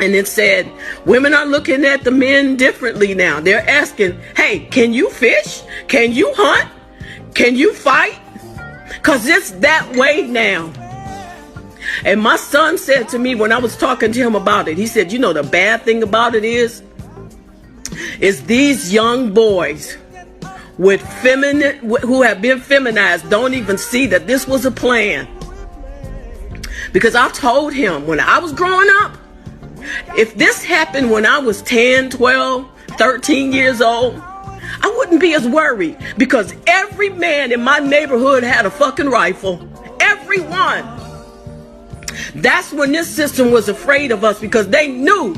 And it said, women are looking at the men differently now. They're asking, hey, can you fish? Can you hunt? Can you fight? Because it's that way now. And my son said to me when I was talking to him about it, he said, you know, the bad thing about it is these young boys with who have been feminized don't even see that this was a plan. Because I told him when I was growing up, if this happened when I was 10, 12, 13 years old, I wouldn't be as worried, because every man in my neighborhood had a fucking rifle. Everyone. That's when this system was afraid of us, because they knew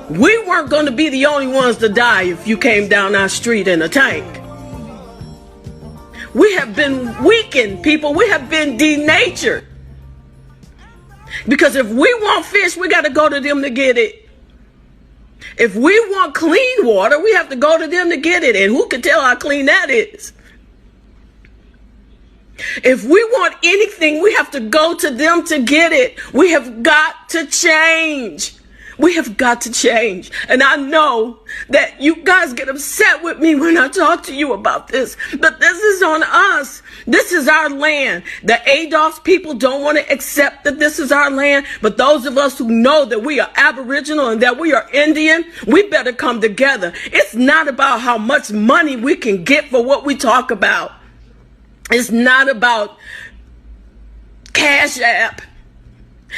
we weren't going to be the only ones to die if you came down our street in a tank. We have been weakened, people. We have been denatured. Because if we want fish, we got to go to them to get it. If we want clean water, we have to go to them to get it. And who can tell how clean that is? If we want anything, we have to go to them to get it. We have got to change. We have got to change. And I know that you guys get upset with me when I talk to you about this, but this is on us. This is our land. The ADOS people don't want to accept that this is our land, but those of us who know that we are Aboriginal and that we are Indian, we better come together. It's not about how much money we can get for what we talk about. It's not about Cash App.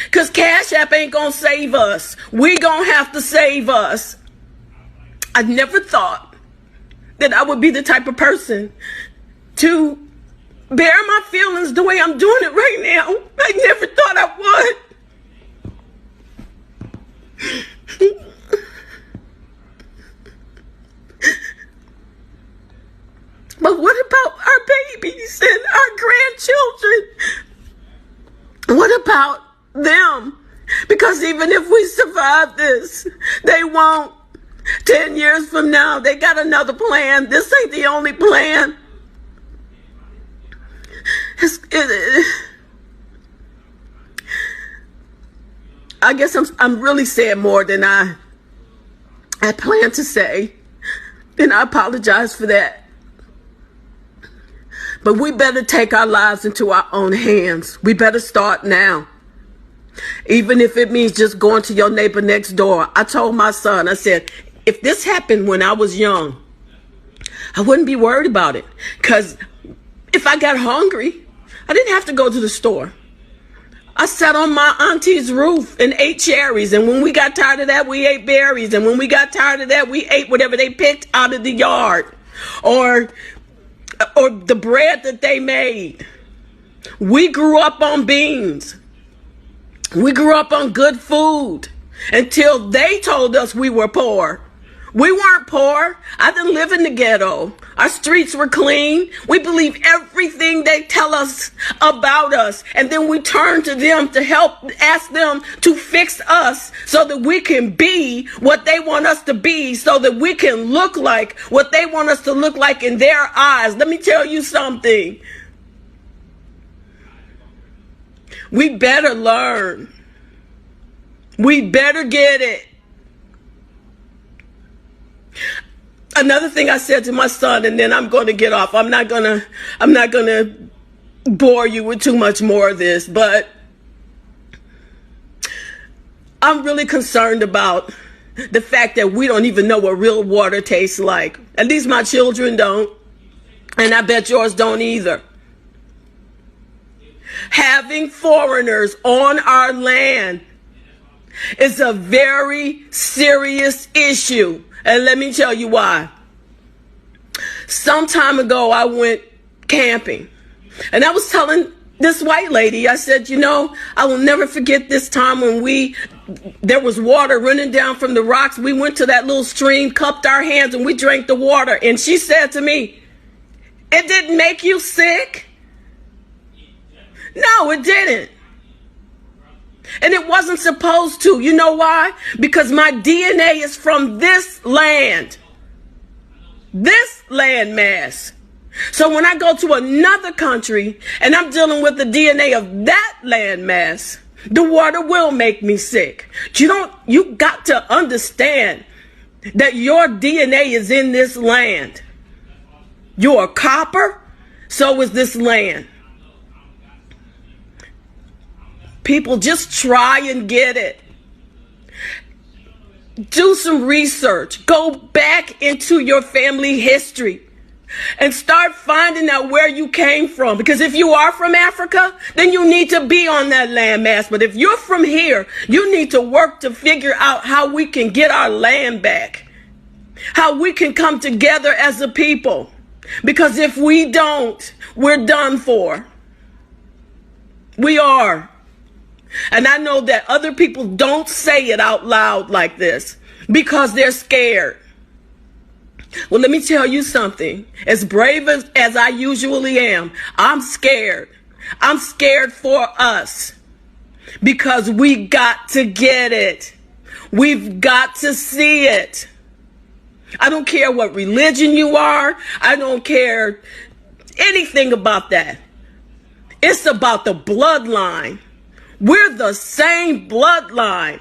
Because Cash App ain't going to save us. We going to have to save us. I never thought that I would be the type of person to bear my feelings the way I'm doing it right now. I never thought I would. But what about our babies and our grandchildren? What about them? Because even if we survive this, they won't. 10 years from now, they got another plan. This ain't the only plan. I guess I'm really saying more than I planned to say, and I apologize for that. But we better take our lives into our own hands. We better start now. Even if it means just going to your neighbor next door. I told my son, I said, if this happened when I was young, I wouldn't be worried about it. Because if I got hungry, I didn't have to go to the store. I sat on my auntie's roof and ate cherries. And when we got tired of that, we ate berries. And when we got tired of that, we ate whatever they picked out of the yard. Or the bread that they made. We grew up on beans. We grew up on good food until they told us we were poor. We weren't poor. I didn't live in the ghetto. Our streets were clean. We believe everything they tell us about us. And then we turn to them to help, ask them to fix us so that we can be what they want us to be, so that we can look like what they want us to look like in their eyes. Let me tell you something. We better learn. We better get it. Another thing I said to my son, and then I'm going to get off. I'm not going to bore you with too much more of this, but I'm really concerned about the fact that we don't even know what real water tastes like. At least my children don't, and I bet yours don't either. Having foreigners on our land is a very serious issue. And let me tell you why. Some time ago, I went camping. And I was telling this white lady, I said, you know, I will never forget this time when there was water running down from the rocks. We went to that little stream, cupped our hands, and we drank the water. And she said to me, it didn't make you sick? No, it didn't. And it wasn't supposed to. You know why? Because my DNA is from this land. This landmass. So when I go to another country and I'm dealing with the DNA of that landmass, The water will make me sick. You got to understand that your DNA is in this land. You're a copper, so is this land. People, just try and get it. Do some research. Go back into your family history and start finding out where you came from. Because if you are from Africa, then you need to be on that landmass. But if you're from here, you need to work to figure out how we can get our land back. How we can come together as a people. Because if we don't, we're done for. We are. And I know that other people don't say it out loud like this because they're scared. Well, let me tell you something. As brave as I usually am, I'm scared. I'm scared for us because we got to get it. We've got to see it. I don't care what religion you are. I don't care anything about that. It's about the bloodline. We're the same bloodline.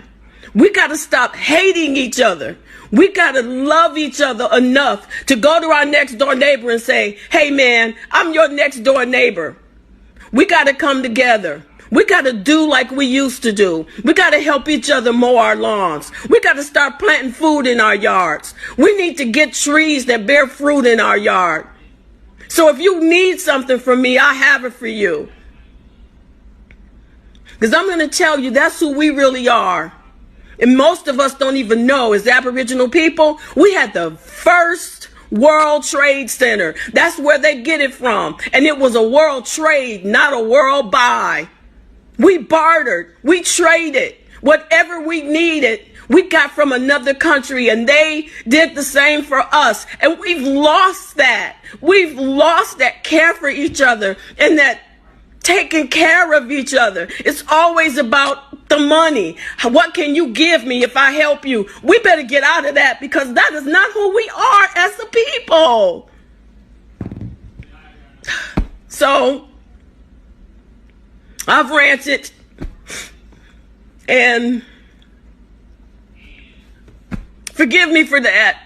We got to stop hating each other. We got to love each other enough to go to our next door neighbor and say, hey man, I'm your next door neighbor. We got to come together. We got to do like we used to do. We got to help each other mow our lawns. We got to start planting food in our yards. We need to get trees that bear fruit in our yard. So if you need something from me, I have it for you. Because I'm going to tell you, that's who we really are. And most of us don't even know, as Aboriginal people, we had the first World Trade Center. That's where they get it from. And it was a world trade, not a world buy. We bartered. We traded. Whatever we needed, we got from another country, and they did the same for us. And we've lost that. We've lost that care for each other and that taking care of each other. It's always about the money. What can you give me if I help you? We better get out of that because that is not who we are as a people. So, I've ranted and forgive me for that.